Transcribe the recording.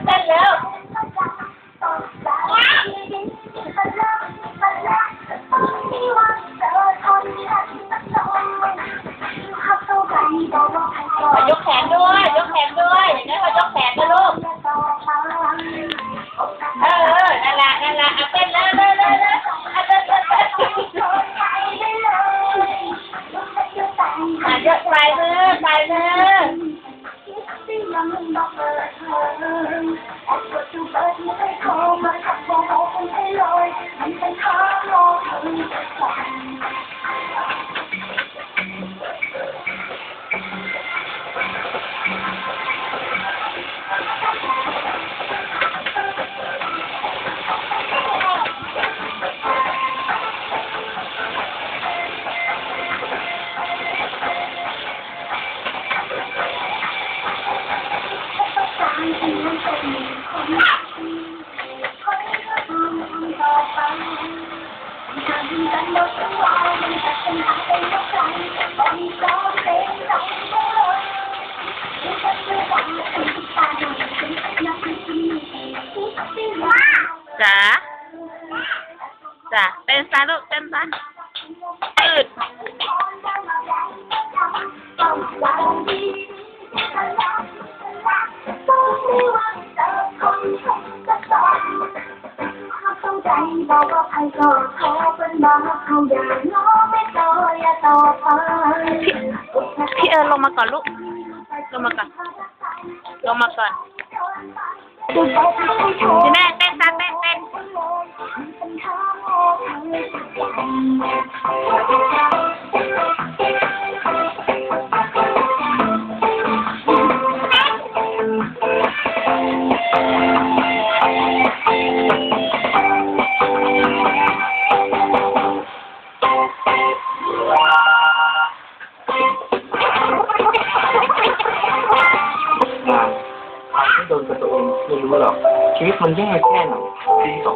เต้นแล้วยกแขนด้วยยกแขนด้วยอย่างนี้เขายกแขนนะลูกนั่นแหละเอาเต้นเลยเต้นเต้นเยอะไปเลยไปเลยจ๋าเต้นซะลูกเต้นซะอืดบอกว่าใครก็ขอเป็นบ้าเขาอย่างน้อไม่ต่ออย่าต่อไป พี่ลงมาก่อนลูกลงมาก่อนพี่แม่เต้นซะเต้นโดนกับตัวเองไม่รู้หรอกชีวิตมันแย่แค่ไหนปี